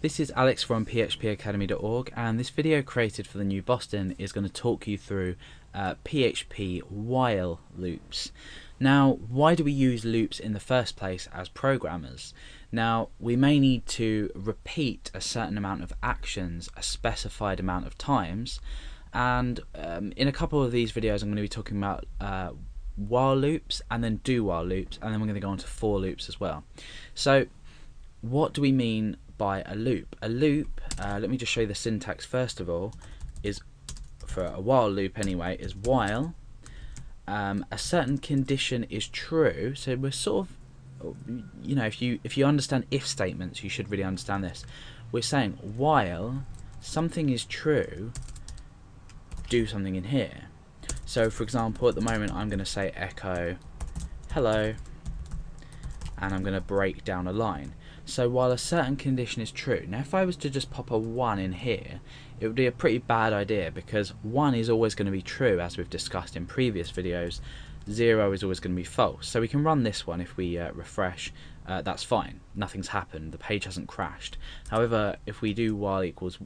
This is Alex from phpacademy.org, and this video created for the new Boston is going to talk you through PHP while loops. Now, why do we use loops in the first place as programmers? Now, we may need to repeat a certain amount of actions a specified amount of times, and in a couple of these videos I'm going to be talking about while loops and then do while loops, and then we're going to go on to for loops as well. So what do we mean by a loop? A loop, let me just show you the syntax first of all, is for a while loop anyway, is while a certain condition is true. So we're sort of, you know, if you understand if statements, you should really understand this. We're saying while something is true, do something in here. So for example, at the moment I'm going to say echo hello, and I'm going to break down a line. So while a certain condition is true, now if I was to just pop a 1 in here, it would be a pretty bad idea, because 1 is always going to be true, as we've discussed in previous videos. 0 is always going to be false. So we can run this one. If we refresh, that's fine, nothing's happened, the page hasn't crashed. However, if we do while equals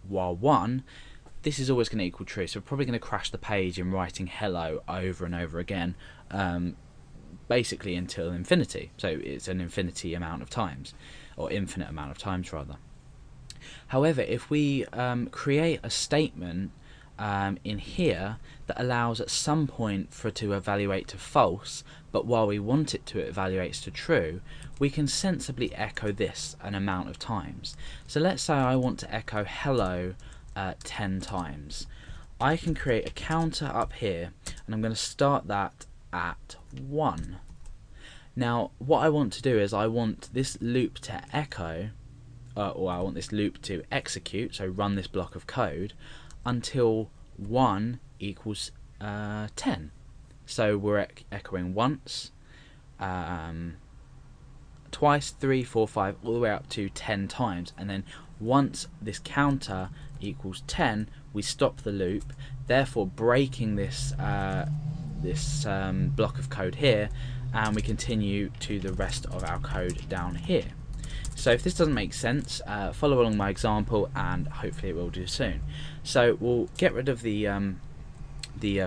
while 1, this is always going to equal true, so we're probably going to crash the page in writing hello over and over again, basically until infinity. So it's an infinity amount of times, or infinite amount of times rather. However, if we create a statement in here that allows at some point for it to evaluate to false, but while we want it to, it evaluates to true, we can sensibly echo this an amount of times. So let's say I want to echo hello 10 times. I can create a counter up here, and I'm going to start that at 1. Now what I want to do is I want this loop to echo, or I want this loop to execute, so run this block of code until 1 equals 10. So we're echoing once, twice, 3, 4, 5, all the way up to 10 times, and then once this counter equals 10, we stop the loop, therefore breaking this block of code here, and we continue to the rest of our code down here. So if this doesn't make sense, follow along my example, and hopefully it will do soon. So we'll get rid of the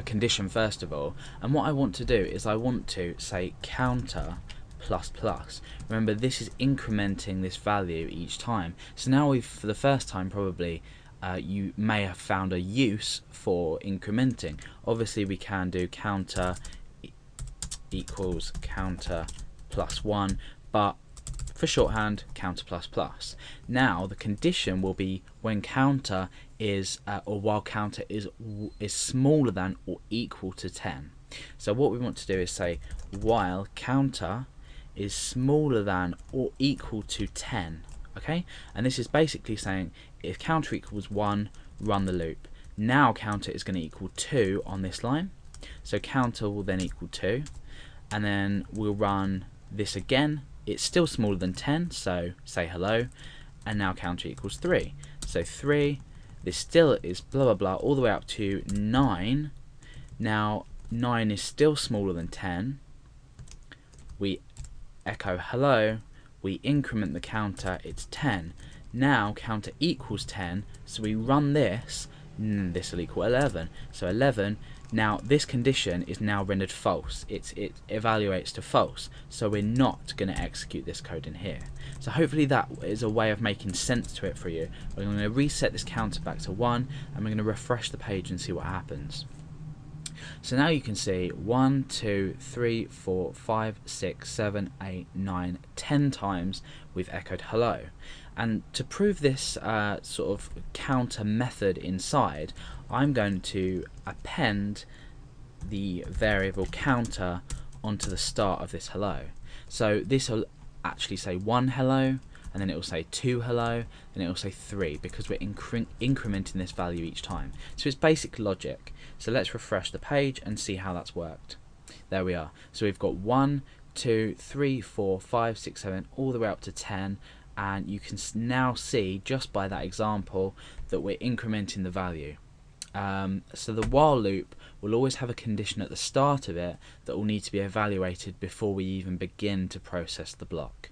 condition first of all, and what I want to do is I want to say counter plus plus. Remember, this is incrementing this value each time. So now we've, for the first time probably, you may have found a use for incrementing. Obviously we can do counter equals counter plus 1, but for shorthand, counter plus plus. Now the condition will be when counter is or while counter is smaller than or equal to 10. So what we want to do is say while counter is smaller than or equal to 10. Okay, and this is basically saying if counter equals 1, run the loop. Now counter is going to equal 2 on this line, so counter will then equal 2, and then we'll run this again. It's still smaller than 10, so say hello, and now counter equals 3. So 3, this still is blah blah blah all the way up to 9. Now 9 is still smaller than 10. We echo hello, we increment the counter, it's 10. Now counter equals 10, so we run this, this will equal 11. So 11, now this condition is now rendered false. It evaluates to false, so we're not going to execute this code in here. So hopefully that is a way of making sense to it for you. We're going to reset this counter back to 1, and we're going to refresh the page and see what happens. So now you can see 1, 2, 3, 4, 5, 6, 7, 8, 9, 10 times we've echoed hello. And to prove this sort of counter method inside, I'm going to append the variable counter onto the start of this hello. So this will actually say 1 hello, and then it will say 2 hello, and it will say 3, because we're incrementing this value each time. So it's basic logic. So let's refresh the page and see how that's worked. There we are. So we've got 1, 2, 3, 4, 5, 6, 7, all the way up to 10, and you can now see just by that example that we're incrementing the value. So the while loop will always have a condition at the start of it that will need to be evaluated before we even begin to process the block.